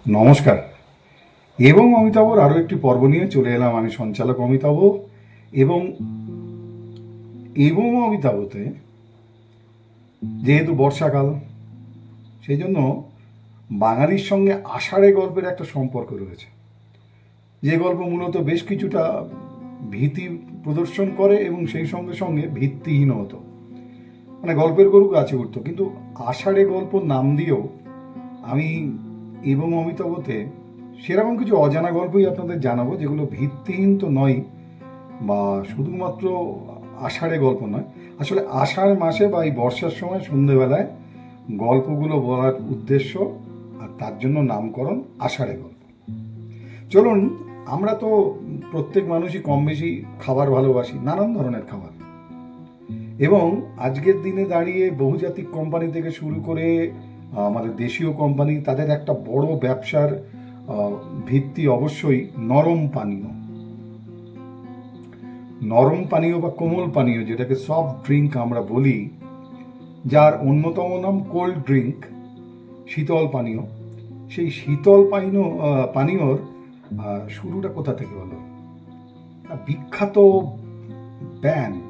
নমস্কার। এবং অমিতাভর আরও একটি পর্ব নিয়ে চলে এলাম আমি, সঞ্চালক অমিতাভ। এবং অমিতাভতে যেহেতু বর্ষাকাল, সেই জন্য বাঙালির সঙ্গে আষাঢ়ে গল্পের একটা সম্পর্ক রয়েছে, যে গল্প মূলত বেশ কিছুটা ভীতি প্রদর্শন করে এবং সেই সঙ্গে সঙ্গে ভিত্তিহীন হতো, মানে গল্পের গরু গাছে উঠতো। কিন্তু আষাঢ়ে গল্প নাম দিয়েও আমি অমিতাভতে সেরকম কিছু অজানা গল্পই আপনাদের জানাবো, যেগুলো ভিত্তিহীন তো নয়, বা শুধুমাত্র আষাঢ়ে গল্প নয়। আসলে আষাঢ় মাসে বা এই বর্ষার সময় সন্ধেবেলায় গল্পগুলো বলার উদ্দেশ্য, আর তার জন্য নামকরণ আষাঢ়ে গল্প। চলুন, আমরা তো প্রত্যেক মানুষই কম বেশি খাবার ভালোবাসি, নানান ধরনের খাবার। এবং আজকের দিনে দাঁড়িয়ে বহুজাতিক কোম্পানি থেকে শুরু করে আমাদের দেশীয় কোম্পানি, তাদের একটা বড় ব্যবসার ভিত্তি অবশ্যই নরম পানীয়। নরম পানীয় বা কোমল পানীয়, যেটাকে সফট ড্রিঙ্ক আমরা বলি, যার অন্যতম নাম কোল্ড ড্রিঙ্ক, শীতল পানীয়। সেই শীতল পানীয়র শুরুটা কোথা থেকে হলো? বিখ্যাত ব্র্যান্ড,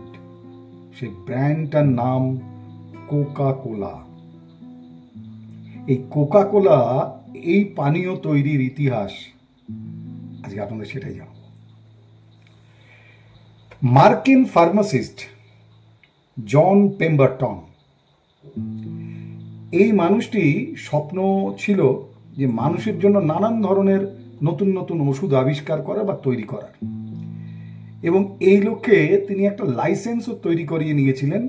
সেই ব্র্যান্ডটার নাম কোকা কোলা। এই কোকা কোলা, এই পানীয় তৈরির ইতিহাস আজকে আপনাদের সেটাই জানাবো। মার্কিন ফার্মাসিস্ট জন পেম্বারটন, এই মানুষটি স্বপ্ন ছিল যে মানুষের জন্য নানান ধরনের নতুন নতুন ওষুধ আবিষ্কার করা বা তৈরি করার, এবং এই লক্ষ্যে তিনি একটা লাইসেন্সও তৈরি করিয়ে নিয়েছিলেন।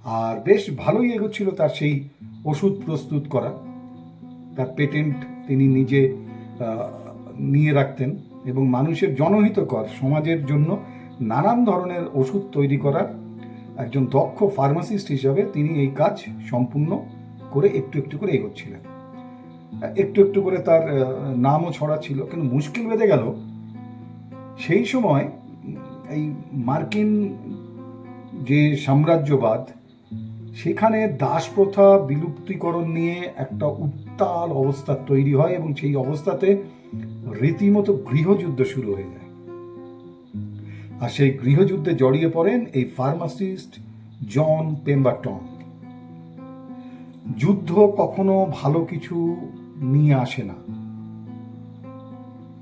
আর বেশ ভালোই এগোচ্ছিল তার সেই ওষুধ প্রস্তুত করা। তার পেটেন্ট তিনি নিজে নিয়ে রাখতেন, এবং মানুষের জনহিতকর, সমাজের জন্য নানান ধরনের ওষুধ তৈরি করার একজন দক্ষ ফার্মাসিস্ট হিসাবে তিনি এই কাজ সম্পূর্ণ করে একটু একটু করে এগোচ্ছিলেন। একটু একটু করে তার নামও ছড়াচ্ছিল। কিন্তু মুশকিল বেঁধে গেল সেই সময় এই মার্কিন যে সাম্রাজ্যবাদ, সেখানে দাসপ্রথা বিলুপ্তিকরণ নিয়ে একটা উত্তাল অবস্থা তৈরি হয়, এবং সেই অবস্থাতে রীতিমতো গৃহযুদ্ধ শুরু হয়ে যায়। আর সেই গৃহযুদ্ধে জড়িয়ে পড়েন এই ফার্মাসিস্ট জন পেম্বারটন। যুদ্ধ কখনো ভালো কিছু নিয়ে আসে না,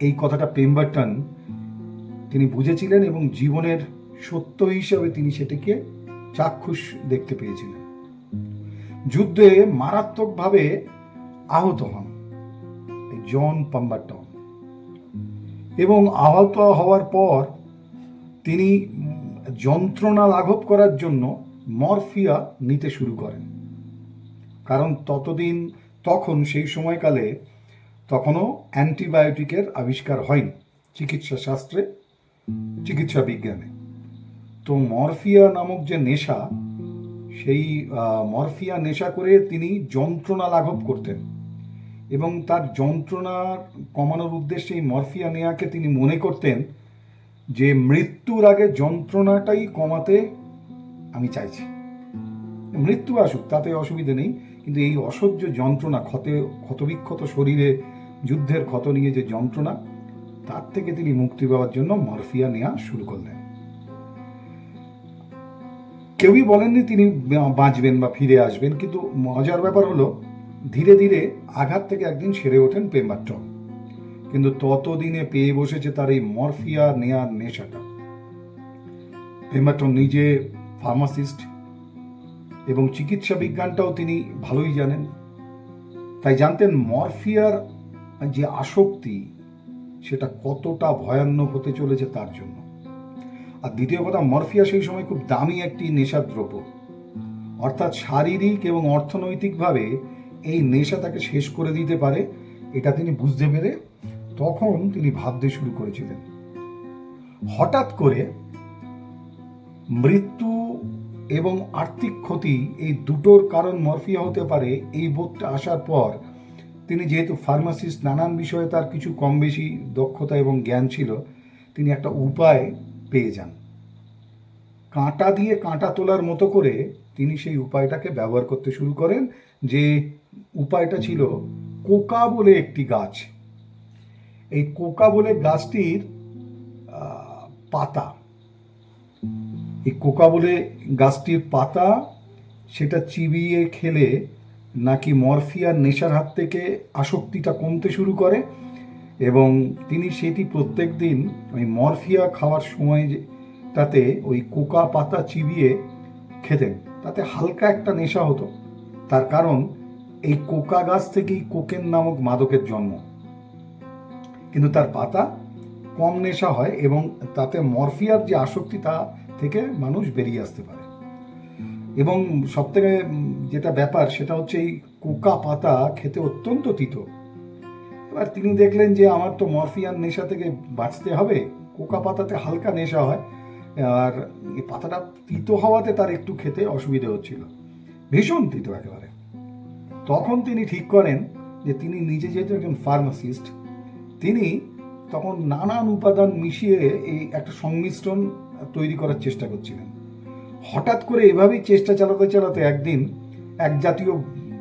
এই কথাটা পেম্বারটন তিনি বুঝেছিলেন, এবং জীবনের সত্য হিসাবে তিনি সেটিকে চাক্ষুষ দেখতে পেয়েছিলেন। যুদ্ধে মারাত্মকভাবে আহত হন এই জন পেম্বারটন, এবং আহত হওয়ার পর তিনি যন্ত্রণা লাঘব করার জন্য মরফিয়া নিতে শুরু করেন। কারণ তখন সেই সময়কালে তখনও অ্যান্টিবায়োটিকের আবিষ্কার হয়নি চিকিৎসা শাস্ত্রে, চিকিৎসা বিজ্ঞানে। তো মরফিয়া নামক যে নেশা, সেই মরফিয়া নেশা করে তিনি যন্ত্রণা লাঘব করতেন, এবং তার যন্ত্রণা কমানোর উদ্দেশ্যে এই মরফিয়া নেয়াকে তিনি মনে করতেন যে মৃত্যুর আগে যন্ত্রণাটাই কমাতে আমি চাইছি। মৃত্যু আসুক, তাতে অসুবিধে নেই, কিন্তু এই অসহ্য যন্ত্রণা, ক্ষতবিক্ষত শরীরে যুদ্ধের ক্ষত নিয়ে যে যন্ত্রণা, তার থেকে তিনি মুক্তি পাওয়ার জন্য মরফিয়া নেওয়া শুরু করলেন। কেউই বলেননি তিনি বাঁচবেন বা ফিরে আসবেন, কিন্তু মজার ব্যাপার হলো ধীরে ধীরে আঘাত থেকে একদিন সেরে ওঠেন পেম্বারটন। কিন্তু ততদিনে পেয়ে বসেছে তার এই মরফিয়া নেয়ার নেশাটা। পেম্বারটন নিজে ফার্মাসিস্ট, এবং চিকিৎসা বিজ্ঞানটাও তিনি ভালোই জানেন, তাই জানতেন মরফিয়ার যে আসক্তি, সেটা কতটা ভয়ানক হতে চলেছে তার জন্য। আর দ্বিতীয় কথা, মরফিয়া সেই সময় খুব দামি একটি নেশাদ্রব্য, অর্থাৎ শারীরিক এবং অর্থনৈতিকভাবে এই নেশা তাকে শেষ করে দিতে পারে, এটা তিনি বুঝতে পেরে তখন তিনি ভাবতে শুরু করেছিলেন। হঠাৎ করে মৃত্যু এবং আর্থিক ক্ষতি, এই দুটোর কারণ মরফিয়া হতে পারে, এই বোধটা আসার পর তিনি, যেহেতু ফার্মাসিস্ট, নানান বিষয়ে তার কিছু কম বেশি দক্ষতা এবং জ্ঞান ছিল, তিনি একটা উপায় পেয়ে যান। কাঁটা দিয়ে কাঁটা তোলার মতো করে তিনি সেই উপায়টাকে ব্যবহার করতে শুরু করেন, যে উপায়টা ছিল কোকা বলে একটি গাছ। এই কোকা বলে গাছটির পাতা, এই কোকা বলে গাছটির পাতা, সেটা চিবিয়ে খেলে নাকি মরফিয়ার নেশার হাত থেকে আসক্তিটা কমতে শুরু করে, এবং তিনি সেটি প্রত্যেক দিন ওই মরফিয়া খাওয়ার সময় তাতে ওই কোকা পাতা চিবিয়ে খেতেন। তাতে হালকা একটা নেশা হতো, তার কারণ এই কোকা গাছ থেকেই কোকেন নামক মাদকের জন্ম। কিন্তু তার পাতা কম নেশা হয় এবং তাতে মরফিয়ার যে আসক্তি তা থেকে মানুষ বেরিয়ে আসতে পারে। এবং সবথেকে যেটা ব্যাপার সেটা হচ্ছে এই কোকা পাতা খেতে অত্যন্ত তিতো। এবার তিনি দেখলেন যে আমার তো মরফিয়ার নেশা থেকে বাঁচতে হবে, কোকা পাতাতে হালকা নেশা হয়, আর এই পাতাটা তিতো হওয়াতে তার একটু খেতে অসুবিধে হচ্ছিল, ভীষণ তিতো একেবারে। তখন তিনি ঠিক করেন যে তিনি নিজে যেহেতু একজন ফার্মাসিস্ট, তিনি তখন নানান উপাদান মিশিয়ে এই একটা সংমিশ্রণ তৈরি করার চেষ্টা করছিলেন। হঠাৎ করে এভাবেই চেষ্টা চালাতে চালাতে একদিন এক জাতীয়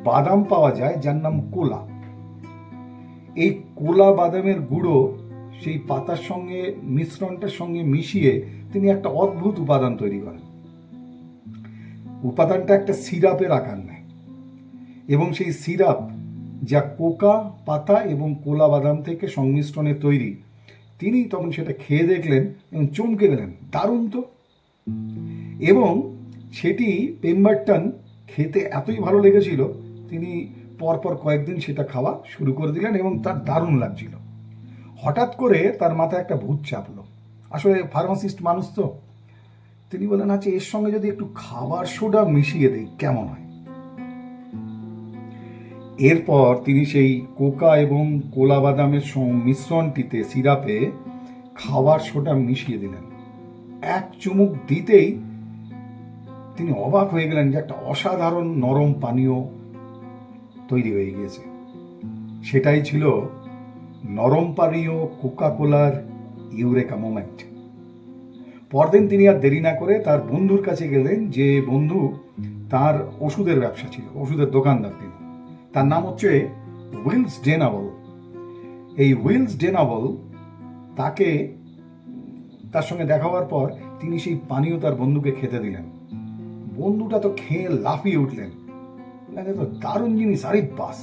বাদাম পাওয়া যায় যার নাম কোলা। এই কোলা বাদামের গুঁড়ো সেই পাতার সঙ্গে, মিশ্রণটার সঙ্গে মিশিয়ে তিনি একটা অদ্ভুত উপাদান তৈরি করেন। উপাদানটা একটা সিরাপের আকার নেয়, এবং সেই সিরাপ যা কোকা পাতা এবং কোলা বাদাম থেকে সংমিশ্রণে তৈরি, তিনি তখন সেটা খেয়ে দেখলেন এবং চমকে গেলেন, দারুণ তো। এবং সেটি পেম্বারটন খেতে এতই ভালো লেগেছিল, তিনি পরপর কয়েকদিন সেটা খাওয়া শুরু করে দিলেন এবং তার দারুণ লাগছিল। হঠাৎ করে তার মাথায় একটা ভূত চাপলো। আসলে ফার্মাসিস্ট মানুষ তো, তিনি বলেন, আচ্ছা এর সঙ্গে যদি একটু খাবার সোডা মিশিয়ে দেই কেমন হয়। এরপর তিনি সেই কোকা এবং কোলা বাদামের মিশ্রণটিতে, সিরাপে খাবার সোডা মিশিয়ে দিলেন। এক চুমুক দিতেই তিনি অবাক হয়ে গেলেন যে একটা অসাধারণ নরম পানীয় তৈরি হয়ে গিয়েছে। সেটাই ছিল নরম পানীয় কোকা কোলার ইউরেকা মোমেন্ট। পরদিন তিনি আর দেরি না করে তার বন্ধুর কাছে গেলেন, যে বন্ধু তার ওষুধের ব্যবসা ছিল, ওষুধের দোকানদার তিনি। তার নাম হচ্ছে উইলস ডেনাবল। এই উইলস ডেনাবল তাকে, তার সঙ্গে দেখা হওয়ার পর তিনি সেই পানীয় তার বন্ধুকে খেতে দিলেন। বন্ধুটা তো খেয়ে লাফিয়ে উঠলেন, তো দারুণ জিনিস, আরে বাস।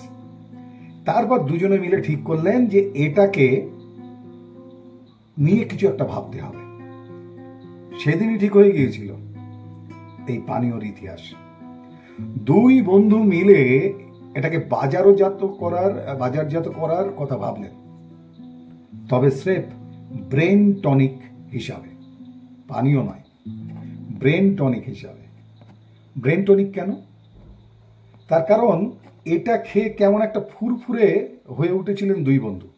তারপর দুজনে মিলে ঠিক করলেন যে এটাকে নিয়ে কিছু একটা ভাবতে হবে। সেদিনই ঠিক হয়ে গিয়েছিল এই পানীয়র ইতিহাস। দুই বন্ধু মিলে এটাকে বাজারজাত করার কথা ভাবলেন, তবে স্রেফ ব্রেন টনিক হিসাবে, পানীয় নয়, ব্রেন টনিক হিসাবে। ব্রেন টনিক কেন? তার কারণ এটা খেয়ে কেমন একটা ফুরফুরে হয়ে উঠেছিলেন দুই বন্ধু।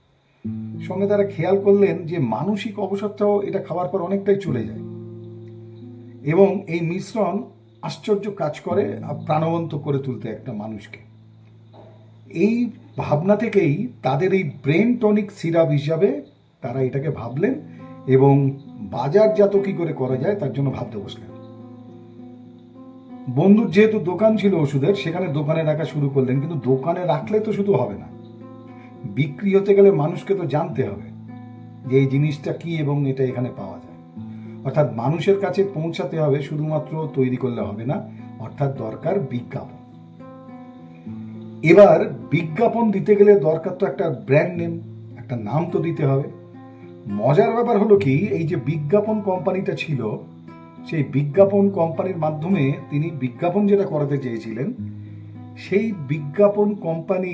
সঙ্গে তারা খেয়াল করলেন যে মানসিক অবসাদটাও এটা খাওয়ার পর অনেকটাই চলে যায়, এবং এই মিশ্রণ আশ্চর্য কাজ করে প্রাণবন্ত করে তুলতে একটা মানুষকে। এই ভাবনা থেকেই তাদের এই ব্রেন টনিক সিরাপ হিসাবে তারা এটাকে ভাবলেন, এবং বাজারজাত কি করে করা যায় তার জন্য ভাবতে বসলেন। বন্ধুর যেহেতু দোকান ছিল ওষুধের, সেখানে দোকানে রাখা শুরু করলেন। কিন্তু দোকানে রাখলে তো শুধু হবে না, বিক্রি হতে গেলে মানুষকে তো জানতে হবে যে এই জিনিসটা কি এবং এটা এখানে পাওয়া যায়। অর্থাৎ মানুষের কাছে পৌঁছাতে হবে, শুধুমাত্র তৈরি করলে হবে না, অর্থাৎ দরকার বিজ্ঞাপন। এবার বিজ্ঞাপন দিতে গেলে দরকার তো একটা ব্র্যান্ড নেম, একটা নাম তো দিতে হবে। মজার ব্যাপার হলো কি, এই যে বিজ্ঞাপন কোম্পানিটা ছিল, সেই বিজ্ঞাপন কোম্পানির মাধ্যমে তিনি বিজ্ঞাপন যেটা করাতে চেয়েছিলেন, সেই বিজ্ঞাপন কোম্পানি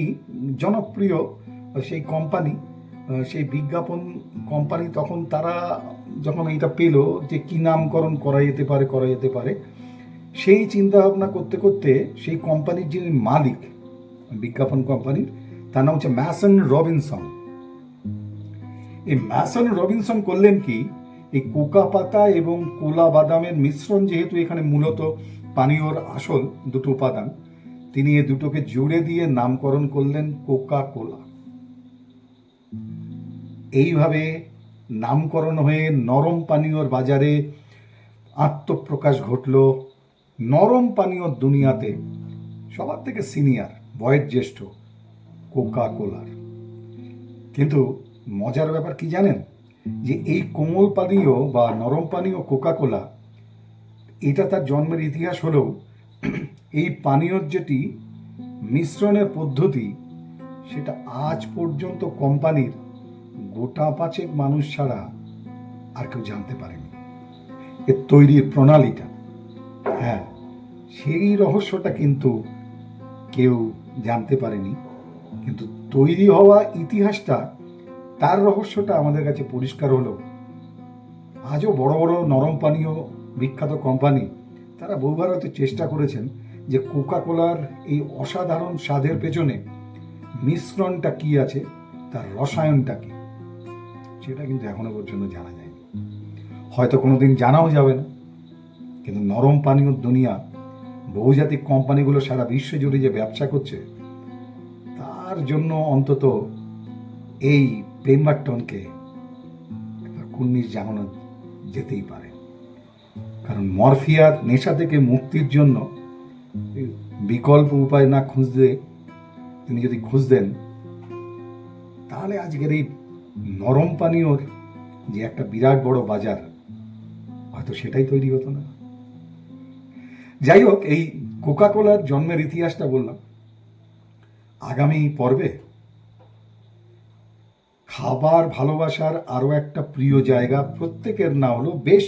জনপ্রিয়, সেই বিজ্ঞাপন কোম্পানি তখন তারা যখন এটা পেল যে কি নামকরণ করা যেতে পারে, সেই চিন্তা ভাবনা করতে করতে সেই কোম্পানির যিনি মালিক, বিজ্ঞাপন কোম্পানির, তার নাম হচ্ছে ম্যাসন রবিনসন। এই ম্যাসন রবিনসন করলেন কি, এই কোকা পাতা এবং কোলা বাদামের মিশ্রণ, যেহেতু এখানে মূলত পানীয়র আসল দুটো উপাদান, তিনি এ দুটোকে জুড়ে দিয়ে নামকরণ করলেন কোকা কোলা। এইভাবে নামকরণ হয়ে নরম পানীয়র বাজারে আত্মপ্রকাশ ঘটল। নরম পানীয়র দুনিয়াতে সবার থেকে সিনিয়র, বয়োজ্যেষ্ঠ কোকা কোলার। কিন্তু মজার ব্যাপার কি জানেন, যে এই কোমল পানীয় বা নরম পানীয় কোকা কোলা, এটা তার জন্মের ইতিহাস হলেও এই পানীয়র যেটি মিশ্রণের পদ্ধতি, সেটা আজ পর্যন্ত কোম্পানির গোটা 5 মানুষ ছাড়া আর কেউ জানতে পারেনি। এর তৈরির প্রণালীটা, হ্যাঁ, সেই রহস্যটা কিন্তু কেউ জানতে পারেনি। কিন্তু তৈরি হওয়া ইতিহাসটা, তার রহস্যটা আমাদের কাছে পরিষ্কার হলো। আজও বড় বড় নরম পানীয় বিখ্যাত কোম্পানি তারা বহুবার হয়তো চেষ্টা করেছেন যে কোকা কোলার এই অসাধারণ স্বাদের পেছনে মিশ্রণটা কি আছে, তার রসায়নটা কি, সেটা কিন্তু এখনো পর্যন্ত জানা যায়নি, হয়তো কোনোদিন জানাও যাবে না। কিন্তু নরম পানীয় দুনিয়া, বহুজাতিক কোম্পানিগুলো সারা বিশ্ব জুড়ে যে ব্যবসা করছে, তার জন্য অন্তত এই পেম্বারটনকে একটা কুর্নিশ জানানো যেতেই পারে। কারণ মরফিয়ার নেশা থেকে মুক্তির জন্য বিকল্প উপায় না খুঁজতে তিনি যদি খুঁজতেন, তাহলে আজকের এই নরম পানীয়র যে একটা বিরাট বড় বাজার, হয়তো সেটাই তৈরি হতো না। যাই হোক, এই কোকা কোলার জন্মের ইতিহাসটা বললাম। আগামী পর্বে খাবার ভালোবাসার আরও একটা প্রিয় জায়গা প্রত্যেকের, না হলো বেশ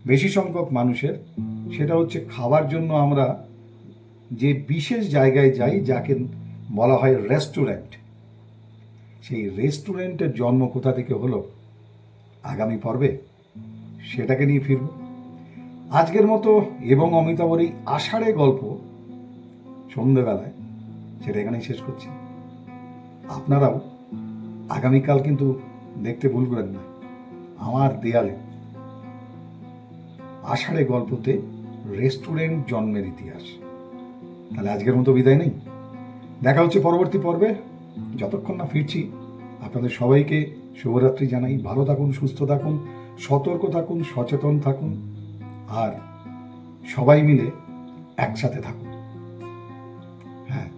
বেশি সংখ্যক মানুষের, সেটা হচ্ছে খাবার জন্য আমরা যে বিশেষ জায়গায় যাই, যাকে বলা হয় রেস্টুরেন্ট। সেই রেস্টুরেন্টের জন্ম কোথা থেকে হলো, আগামী পর্বে সেটাকে নিয়ে ফিরব। আজকের মতো এবং অমিতাভর এই আষাঢ়ে গল্প সন্ধ্যেবেলায় সেটা এখানেই শেষ করছি। আপনারাও আগামীকাল কিন্তু দেখতে ভুলবেন না আমার দেয়ালে আষাঢ়ে গল্পতে রেস্টুরেন্ট জন্মের ইতিহাস। তাহলে আজকের মতো বিদায় নেই, দেখা হচ্ছে পরবর্তী পর্বে। যতক্ষণ না ফিরছি, আপনাদের সবাইকে শুভরাত্রি জানাই। ভালো থাকুন, সুস্থ থাকুন, সতর্ক থাকুন, সচেতন থাকুন, আর সবাই মিলে একসাথে থাকুন। হ্যাঁ,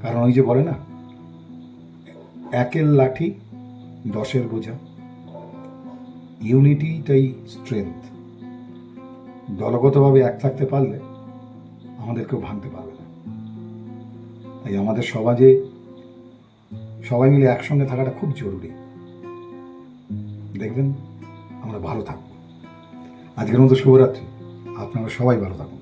কারণ ওই যে বলে না, একের লাঠি 10-এর বোঝা। ইউনিটিটাই স্ট্রেংথ। দলগতভাবে এক থাকতে পারলে আমাদের কেউ ভাঙতে পারবে না। তাই আমাদের সমাজে সবাই মিলে একসঙ্গে থাকাটা খুব জরুরি। দেখবেন আমরা ভালো থাকবো। আজকের মতো শুভরাত্রি। আপনারা সবাই ভালো থাকুন।